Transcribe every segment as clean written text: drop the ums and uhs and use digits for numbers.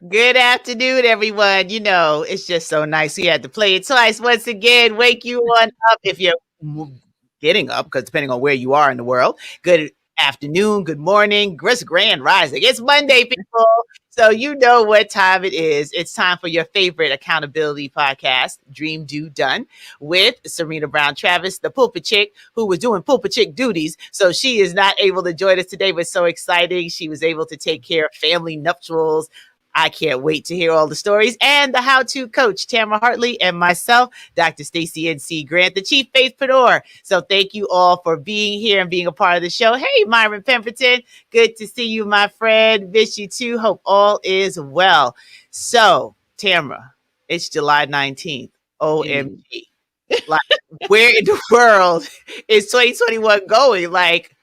Good afternoon, everyone. It's just so nice. We had to play it twice once again. Wake you on up if you're getting up, because depending on where you are in the world. Good afternoon, good morning, grand rising. It's Monday, people. So you know what time it is. It's time for your favorite accountability podcast, Dream Do Done, with Serena Brown Travis, the pulpit chick who was doing pulpit chick duties. So she is not able to join us today, but so exciting. She was able to take care of family nuptials. I can't wait to hear all the stories, and the how-to coach, Tamara Hartley, and myself, Dr. Stacey N.C. Grant, the chief faithpreneur. So thank you all for being here and being a part of the show. Hey, Myron Pemberton, good to see you, my friend. Miss you too. Hope all is well. So, Tamara, it's July 19th. OMG. Like, where in the world is 2021 going? Like,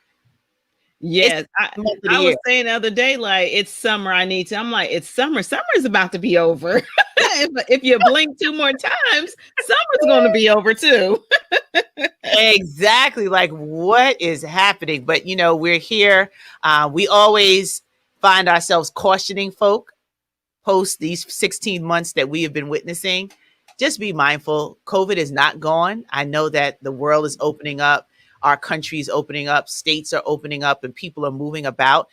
yes, I was saying the other day, like, it's summer. I'm like, it's summer. Summer is about to be over. if you blink two more times, summer's going to be over too. Exactly. Like, what is happening? But, we're here. We always find ourselves cautioning folk post these 16 months that we have been witnessing. Just be mindful. COVID is not gone. I know that the world is opening up. Our country is opening up. States are opening up and people are moving about.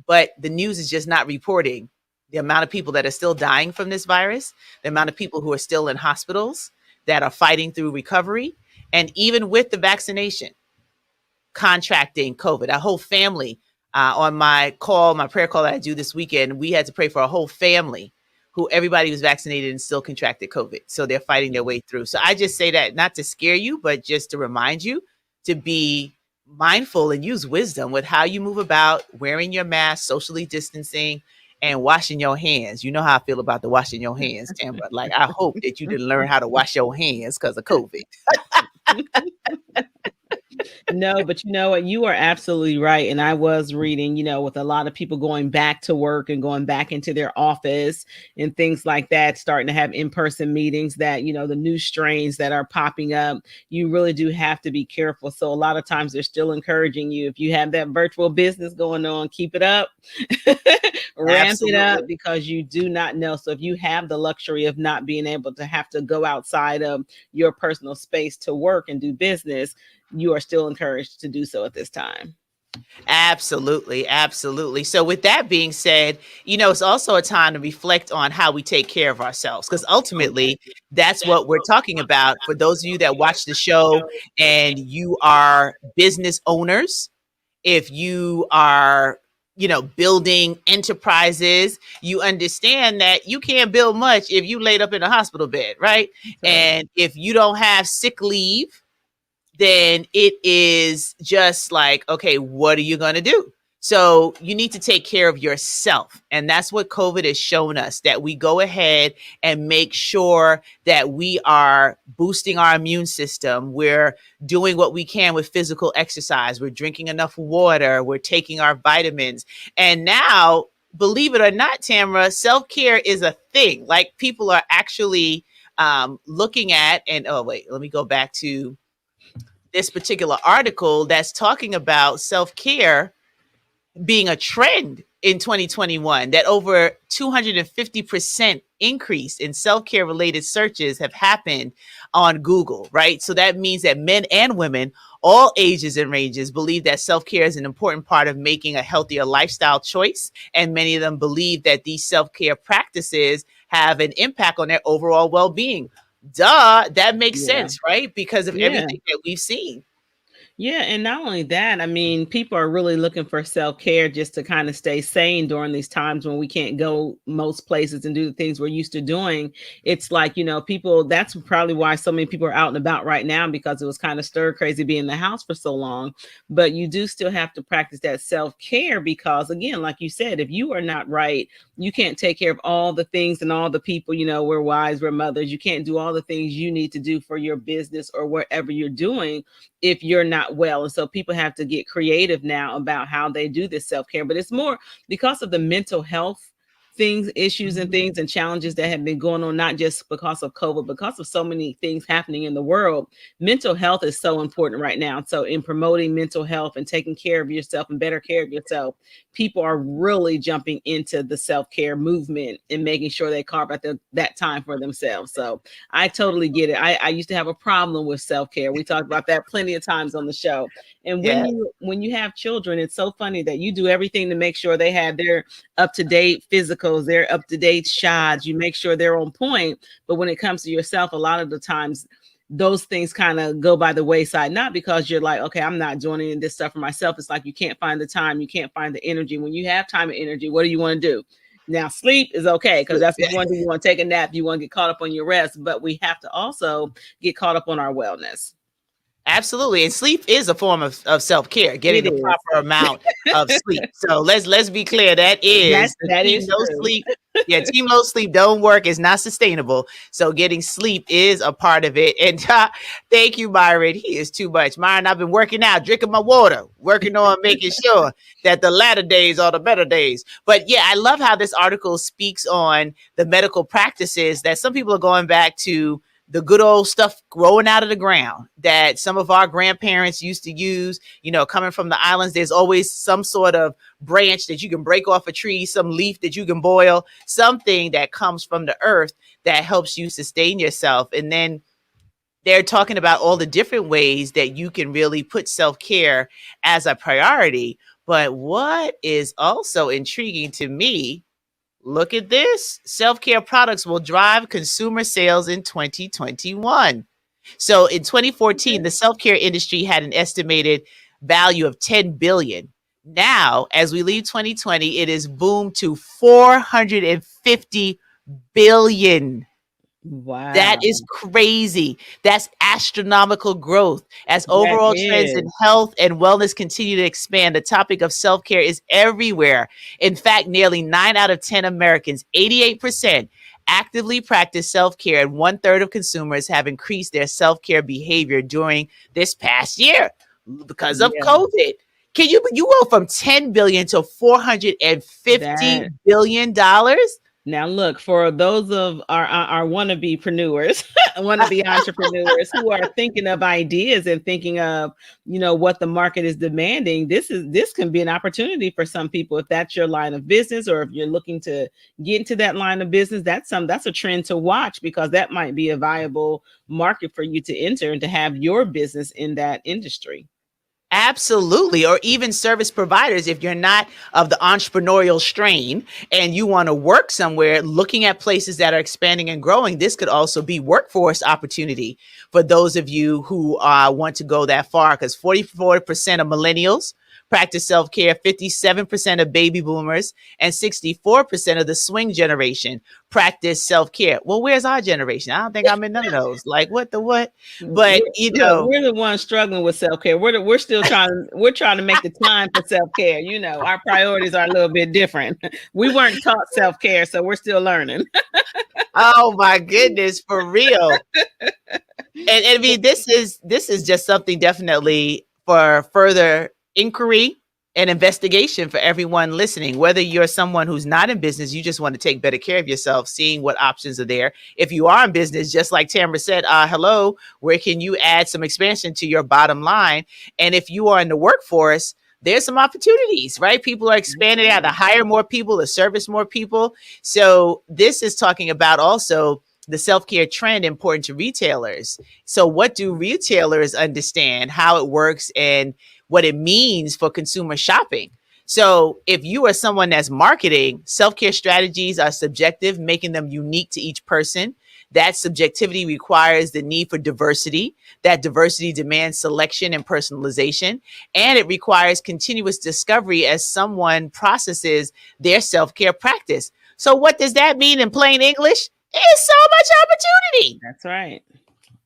But the news is just not reporting the amount of people that are still dying from this virus, the amount of people who are still in hospitals that are fighting through recovery. And even with the vaccination, contracting COVID, a whole family on my prayer call that I do this weekend, we had to pray for a whole family who everybody was vaccinated and still contracted COVID. So they're fighting their way through. So I just say that not to scare you, but just to remind you to be mindful and use wisdom with how you move about, wearing your mask, socially distancing, and washing your hands. You know how I feel about the washing your hands, Tamara. Like, I hope that you didn't learn how to wash your hands because of COVID. No, but you know what? You are absolutely right. And I was reading, with a lot of people going back to work and going back into their office and things like that, starting to have in-person meetings, that, the new strains that are popping up, you really do have to be careful. So a lot of times they're still encouraging you, if you have that virtual business going on, keep it up, ramp it up, because you do not know. So if you have the luxury of not being able to have to go outside of your personal space to work and do business, you are still encouraged to do so at this time. Absolutely. Absolutely. So with that being said, it's also a time to reflect on how we take care of ourselves, because ultimately that's what we're talking about. For those of you that watch the show and you are business owners, if you are, building enterprises, you understand that you can't build much if you laid up in a hospital bed, right? And if you don't have sick leave, then it is just like, okay, what are you going to do? So you need to take care of yourself. And that's what COVID has shown us, that we go ahead and make sure that we are boosting our immune system. We're doing what we can with physical exercise. We're drinking enough water. We're taking our vitamins. And now, believe it or not, Tamara, self-care is a thing. Like, people are actually looking at, and oh, wait, let me go back to this particular article that's talking about self-care being a trend in 2021, that over 250% increase in self-care related searches have happened on Google, right? So that means that men and women, all ages and ranges, believe that self-care is an important part of making a healthier lifestyle choice. And many of them believe that these self-care practices have an impact on their overall well-being. Duh, that makes sense, right? Because of everything that we've seen. Yeah, and not only that, I mean, people are really looking for self-care just to kind of stay sane during these times when we can't go most places and do the things we're used to doing. It's like, people, that's probably why so many people are out and about right now, because it was kind of stir crazy being in the house for so long. But you do still have to practice that self-care because, again, like you said, if you are not right, you can't take care of all the things and all the people, we're wives, we're mothers. You can't do all the things you need to do for your business or whatever you're doing if you're not well. And so people have to get creative now about how they do this self-care. But it's more because of the mental health things, issues and things and challenges that have been going on, not just because of COVID, because of so many things happening in the world. Mental health is so important right now. So in promoting mental health and taking care of yourself and better care of yourself, people are really jumping into the self-care movement and making sure they carve out that time for themselves. So I totally get it. I used to have a problem with self-care. We talked about that plenty of times on the show. And Yeah. when you have children, it's so funny that you do everything to make sure they have their up-to-date physicals, their up-to-date shots. You make sure they're on point. But when it comes to yourself, a lot of the times those things kind of go by the wayside, not because you're like, okay, I'm not doing any of this stuff for myself. It's like you can't find the time, you can't find the energy. When you have time and energy, what do you want to do? Now, sleep is okay because that's what you want to do. You want to take a nap, you want to get caught up on your rest, but we have to also get caught up on our wellness. Absolutely. And sleep is a form of self-care, getting It the is. proper amount of sleep. So let's be clear. That is the That team is no true. sleep. Yeah, team no sleep don't work. Is not sustainable. So getting sleep is a part of it. And thank you, Myron. He is too much. Myron, I've been working out, drinking my water, working on making sure that the latter days are the better days. But yeah, I love how this article speaks on the medical practices that some people are going back to, the good old stuff growing out of the ground that some of our grandparents used to use. Coming from the islands, there's always some sort of branch that you can break off a tree, some leaf that you can boil, something that comes from the earth that helps you sustain yourself. And then they're talking about all the different ways that you can really put self-care as a priority. But what is also intriguing to me, look at this. Self-care products will drive consumer sales in 2021. So in 2014, the self-care industry had an estimated value of 10 billion. Now, as we leave 2020, it is boomed to 450 billion. That Wow. is crazy. That's astronomical growth. As That overall trends in is. health and wellness continue to expand, the topic of self care is everywhere. In fact, nearly 9 out of 10 Americans, 88%, actively practice self care, and 1/3 of consumers have increased their self care behavior during this past year because of Yeah. COVID. You go from 10 billion to 450 That billion dollars? Now, look, for those of our wannabe-preneurs, wannabe entrepreneurs who are thinking of ideas and thinking of, what the market is demanding, this can be an opportunity for some people. If that's your line of business, or if you're looking to get into that line of business, that's a trend to watch, because that might be a viable market for you to enter and to have your business in that industry. Absolutely. Or even service providers, if you're not of the entrepreneurial strain and you want to work somewhere, looking at places that are expanding and growing, this could also be workforce opportunity for those of you who want to go that far, because 44% of millennials practice self-care, 57% of baby boomers, and 64% of the swing generation practice self-care. Well, where's our generation? I don't think I'm in none of those. Like, what the what? But, Look, we're the ones struggling with self-care. We're still trying to make the time for self-care. Our priorities are a little bit different. We weren't taught self-care, so we're still learning. oh my goodness, for real. And I mean, this is just something definitely for further inquiry and investigation for everyone listening. Whether you're someone who's not in business, you just want to take better care of yourself, seeing what options are there. If you are in business, just like Tamara said, hello, where can you add some expansion to your bottom line? And if you are in the workforce, there's some opportunities, right? People are expanding out to hire more people, to service more people. So this is talking about also the self-care trend important to retailers. So what do retailers understand, how it works, and what it means for consumer shopping? So if you are someone that's marketing, self-care strategies are subjective, making them unique to each person. That subjectivity requires the need for diversity. That diversity demands selection and personalization. And it requires continuous discovery as someone processes their self care practice. So, what does that mean in plain English? It's so much opportunity. That's right.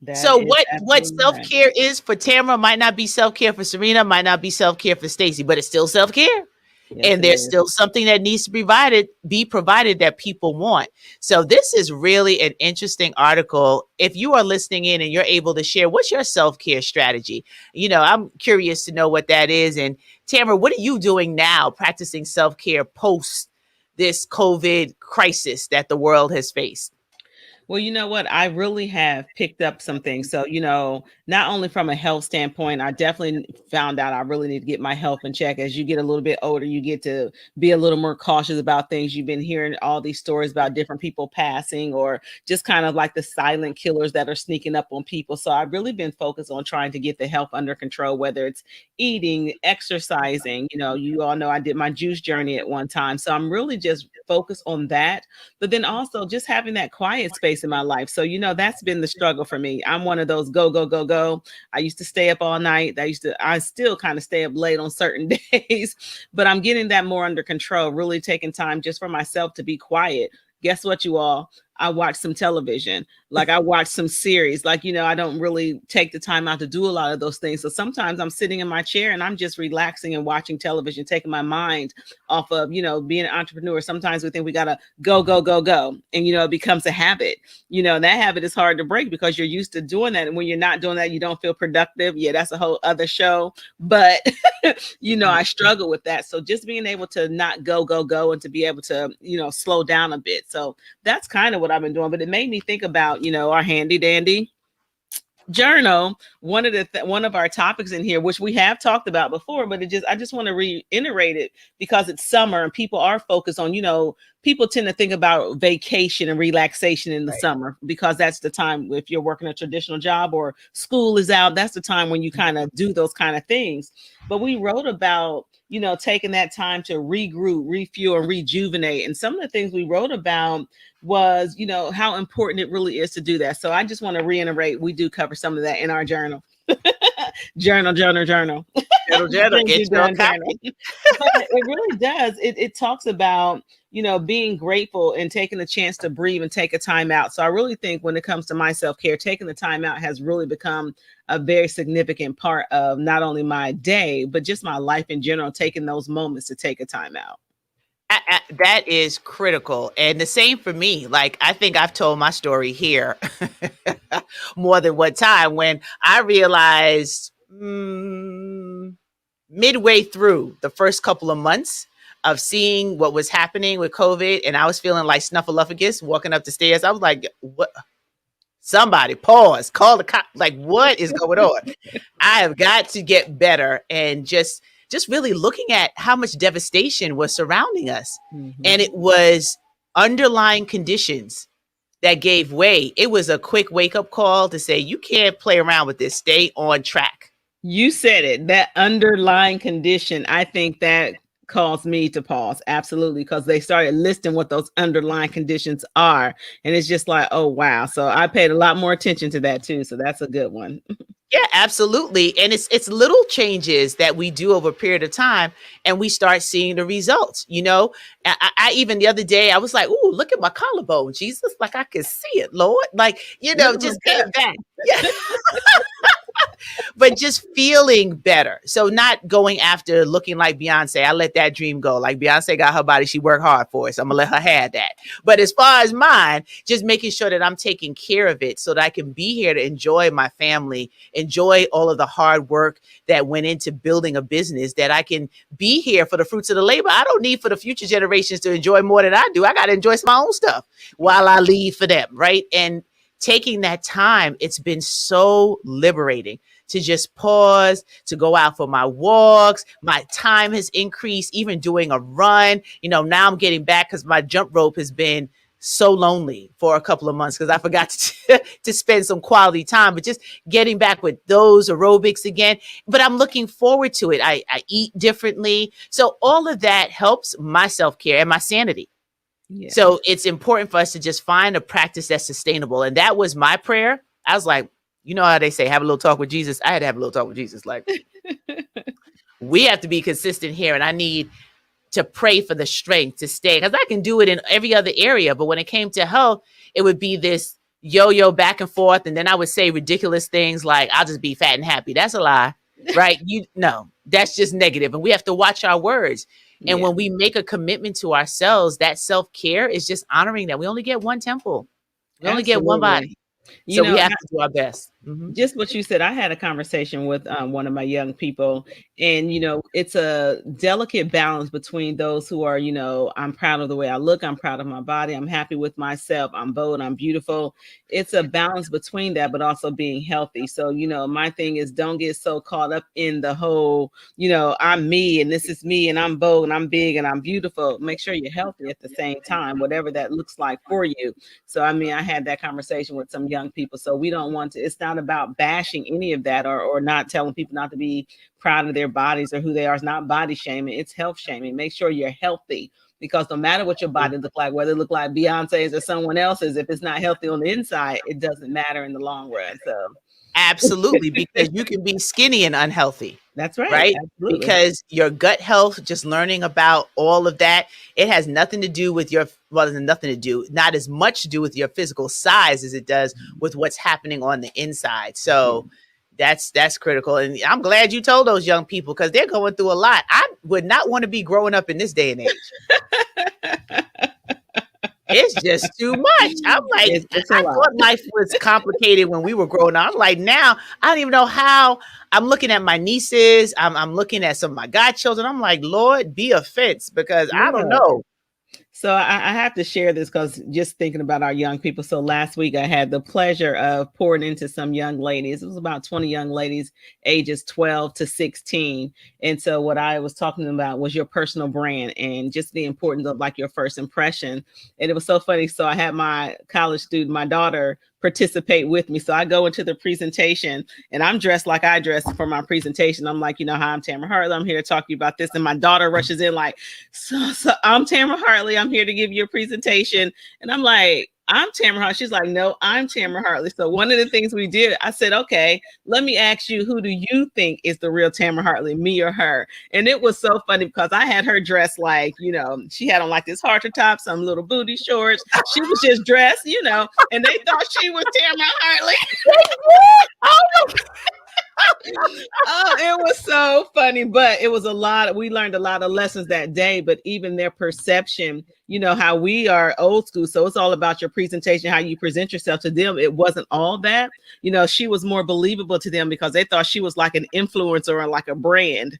That So is what absolutely self right. care is for Tamara might not be self care for Serena, might not be self care for Stacy, but it's still self care. Yes, And it there's is. still something that needs to be provided that people want. So this is really an interesting article. If you are listening in and you're able to share, what's your self care strategy? I'm curious to know what that is. And Tamara, what are you doing now, practicing self care post this COVID crisis that the world has faced? Well, you know what? I really have picked up some things. So, not only from a health standpoint, I definitely found out I really need to get my health in check. As you get a little bit older, you get to be a little more cautious about things. You've been hearing all these stories about different people passing or just kind of like the silent killers that are sneaking up on people. So, I've really been focused on trying to get the health under control, whether it's eating, exercising. You all know I did my juice journey at one time. So, I'm really just focused on that, but then also just having that quiet space in my life. So, that's been the struggle for me. I'm one of those go, go, go, go. I used to stay up all night. I still kind of stay up late on certain days, but I'm getting that more under control, really taking time just for myself to be quiet. Guess what, you all? I watch some television, like I watch some series, I don't really take the time out to do a lot of those things. So sometimes I'm sitting in my chair and I'm just relaxing and watching television, taking my mind off of, being an entrepreneur. Sometimes we think we got to go, go, go, go. And, it becomes a habit. That habit is hard to break because you're used to doing that. And when you're not doing that, you don't feel productive. Yeah, that's a whole other show. But, I struggle with that. So just being able to not go, go, go, and to be able to, slow down a bit. So that's kind of what I've been doing. But it made me think about, our handy dandy journal. One of our topics in here, which we have talked about before, but I just want to reiterate it because it's summer and people are focused on, people tend to think about vacation and relaxation in the summer because that's the time. If you're working a traditional job or school is out, that's the time when you kind of do those kind of things. But we wrote about, taking that time to regroup, refuel, and rejuvenate. And some of the things we wrote about was, how important it really is to do that. So I just want to reiterate, we do cover some of that in our journal. journal. Journal, get your copy. But it really does. It talks about, being grateful and taking the chance to breathe and take a time out. So I really think when it comes to my self-care, taking the time out has really become a very significant part of not only my day, but just my life in general, taking those moments to take a time out. That is critical. And the same for me. Like, I think I've told my story here more than one time when I realized midway through the first couple of months of seeing what was happening with COVID, and I was feeling like Snuffleupagus walking up the stairs. I was like, what? Somebody pause, call the cop. Like, what is going on? I have got to get better. And just really looking at how much devastation was surrounding us. Mm-hmm. And it was underlying conditions that gave way. It was a quick wake up call to say, you can't play around with this. Stay on track. You said it, that underlying condition. I think that caused me to pause. Absolutely. Because they started listing what those underlying conditions are. And it's just like, oh, wow. So I paid a lot more attention to that too. So that's a good one. Yeah, absolutely. And it's little changes that we do over a period of time and we start seeing the results. I even the other day, I was like, ooh, look at my collarbone. Jesus, like I can see it, Lord. Like, just getting back. Yeah. But just feeling better. So not going after looking like Beyonce. I let that dream go. Like Beyonce got her body. She worked hard for it. So I'm going to let her have that. But as far as mine, just making sure that I'm taking care of it so that I can be here to enjoy my family, enjoy all of the hard work that went into building a business, that I can be here for the fruits of the labor. I don't need for the future generations to enjoy more than I do. I got to enjoy my own stuff while I leave for them. Right. And taking that time, it's been so liberating to just pause, to go out for my walks. My time has increased, even doing a run. Now I'm getting back because my jump rope has been so lonely for a couple of months because I forgot to spend some quality time, but just getting back with those aerobics again. But I'm looking forward to it. I eat differently. So all of that helps my self-care and my sanity. Yeah. So it's important for us to just find a practice that's sustainable. And that was my prayer. I was like, you know how they say, have a little talk with Jesus? I had to have a little talk with Jesus. Like, we have to be consistent here. And I need to pray for the strength to stay, because I can do it in every other area. But when it came to health, it would be this yo-yo back and forth. And then I would say ridiculous things like, I'll just be fat and happy. That's a lie, right? That's just negative. And we have to watch our words. And Yeah, when we make a commitment to ourselves, that self-care is just honoring that we only get one temple. We only get one absolutely. body. You So we know, have to do our best. Mhm. just what you said, I had a conversation with one of my young people, and it's a delicate balance between those who are, I'm proud of the way I look, I'm proud of my body, I'm happy with myself, I'm bold, I'm beautiful. It's a balance between that, but also being healthy. So, my thing is, don't get so caught up in the whole, I'm me and this is me and I'm bold and I'm big and I'm beautiful. Make sure you're healthy at the same time, whatever that looks like for you. So, I mean, I had that conversation with some young people. So we don't want to, it's not about bashing any of that, or not telling people not to be proud of their bodies or who they are. It's not body shaming, it's health shaming. Make sure you're healthy, because no matter what your body look like, whether it look like Beyonce's or someone else's, if it's not healthy on the inside, it doesn't matter in the long run. So Absolutely, because you can be skinny and unhealthy. that's right. Right? Absolutely. Because your gut health, just learning about all of that, it has nothing to do with not as much to do with your physical size as it does with what's happening on the inside. So that's critical. And I'm glad you told those young people, because they're going through a lot. I would not want to be growing up in this day and age. It's just too much. I'm like, It's I a lot. thought life was complicated when we were growing up. I'm like, now I don't even know how. I'm looking at my nieces. I'm looking at some of my godchildren. I'm like, Lord, be a fence, because I don't Yeah. know. So I have to share this, because just thinking about our young people. So last week I had the pleasure of pouring into some young ladies. It was about 20 young ladies, ages 12 to 16. And so what I was talking about was your personal brand and just the importance of like your first impression. And it was so funny. So I had my college student, my daughter, participate with me. So I go into the presentation and I'm dressed like I dress for my presentation. I'm like, hi, I'm Tamara Hartley. I'm here to talk to you about this. And my daughter rushes in like, so I'm Tamara Hartley. I'm here to give you a presentation. And I'm like, I'm Tamara Hartley. She's like, no, I'm Tamara Hartley. So one of the things we did, I said, okay, let me ask you, who do you think is the real Tamara Hartley, me or her? And it was so funny, because I had her dressed like, she had on like this halter top, some little booty shorts. She was just dressed, and they thought she was Tamara Hartley. Oh, it was so funny, but it was we learned a lot of lessons that day. But even their perception, how we are old school, so it's all about your presentation, how you present yourself. To them, it wasn't all that. She was more believable to them, because they thought she was like an influencer or like a brand.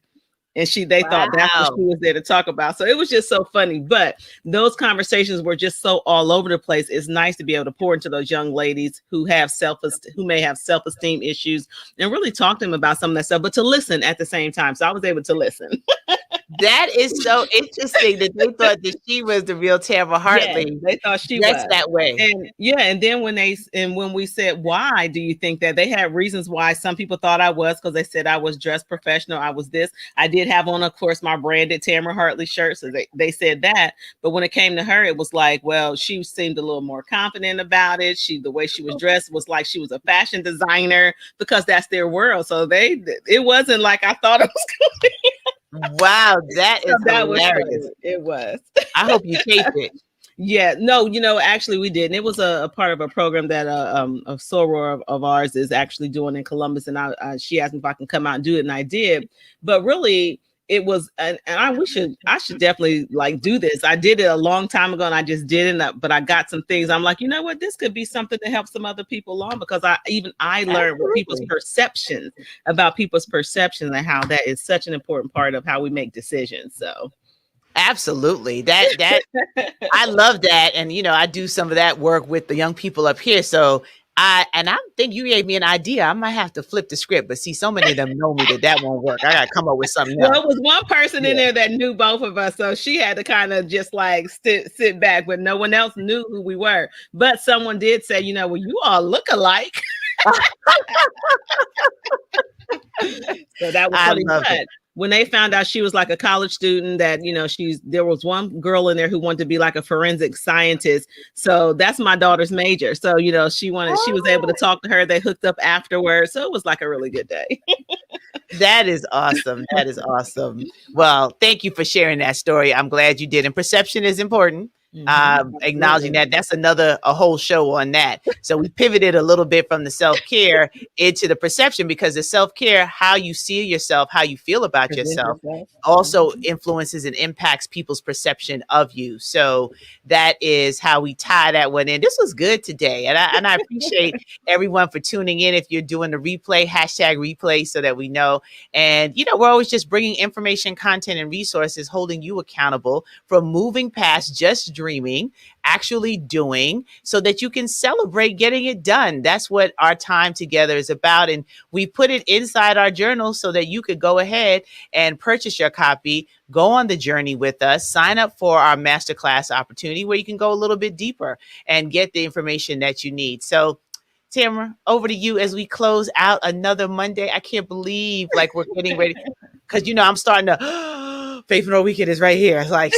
And they thought that's what she was there to talk about. So it was just so funny. But those conversations were just so all over the place. It's nice to be able to pour into those young ladies who may have self-esteem issues, and really talk to them about some of that stuff, but to listen at the same time. So I was able to listen. That is so interesting that they thought that she was the real Tamara Hartley. Yeah, they thought she was was that way. And then when we said, why do you think that, they had reasons why. Some people thought I was, because they said I was dressed professional. I was this. I did have on, of course, my branded Tamara Hartley shirt. So they said that. But when it came to her, it was like, well, she seemed a little more confident about it. The way she was dressed was like she was a fashion designer, because that's their world. So it wasn't like I thought it was going to be. Wow, that is hilarious. It was. I hope you taped it. Yeah, no, actually we did. And it was a part of a program that a soror of ours is actually doing in Columbus. And she asked me if I can come out and do it, and I did. But really, it was, and I should definitely like do this. I did it a long time ago, and I just didn't. But I got some things. I'm like, you know what? This could be something to help some other people along, because I learned what people's perceptions and how that is such an important part of how we make decisions. So. Absolutely. That I love that. And I do some of that work with the young people up here. So I think you gave me an idea. I might have to flip the script, but see, so many of them know me that won't work. I gotta come up with something else. Well, it was one person in there that knew both of us, so she had to kind of just like sit back, but no one else knew who we were. But someone did say, well, you all look alike. So that was funny. when they found out she was like a college student, that there was one girl in there who wanted to be like a forensic scientist. So that's my daughter's major. So she was able to talk to her. They hooked up afterwards. So it was like a really good day. That is awesome. That is awesome. Well, thank you for sharing that story. I'm glad you did. And perception is important. Acknowledging that. That's a whole show on that. So we pivoted a little bit from the self-care into the perception, because the self-care, how you see yourself, how you feel about yourself, also influences and impacts people's perception of you. So that is how we tie that one in. This was good today. And I appreciate everyone for tuning in. If you're doing the replay, #replay, so that we know. And, we're always just bringing information, content, and resources, holding you accountable for moving past just dreaming, actually doing, so that you can celebrate getting it done. That's what our time together is about. And we put it inside our journal so that you could go ahead and purchase your copy, go on the journey with us, sign up for our masterclass opportunity where you can go a little bit deeper and get the information that you need. So Tamara, over to you as we close out another Monday. I can't believe we're getting ready, because I'm starting to Faith No Weekend is right here. It's like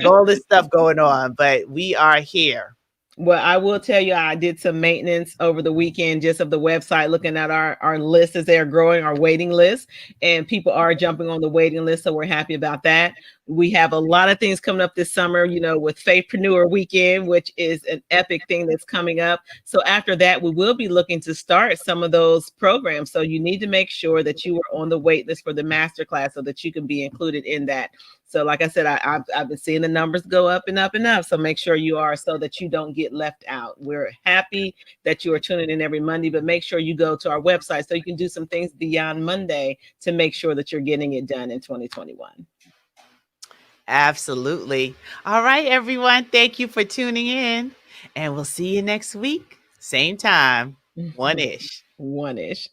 all this stuff going on, but we are here. Well, I will tell you, I did some maintenance over the weekend just of the website, looking at our list as they're growing, our waiting list, and people are jumping on the waiting list. So we're happy about that. We have a lot of things coming up this summer, with Faithpreneur Weekend, which is an epic thing that's coming up. So after that, we will be looking to start some of those programs. So you need to make sure that you are on the wait list for the masterclass so that you can be included in that. So like I said, I've been seeing the numbers go up and up and up. So make sure you are, so that you don't get left out. We're happy that you are tuning in every Monday, but make sure you go to our website so you can do some things beyond Monday to make sure that you're getting it done in 2021. Absolutely. All right, everyone. Thank you for tuning in, and we'll see you next week. Same time, one-ish. One-ish.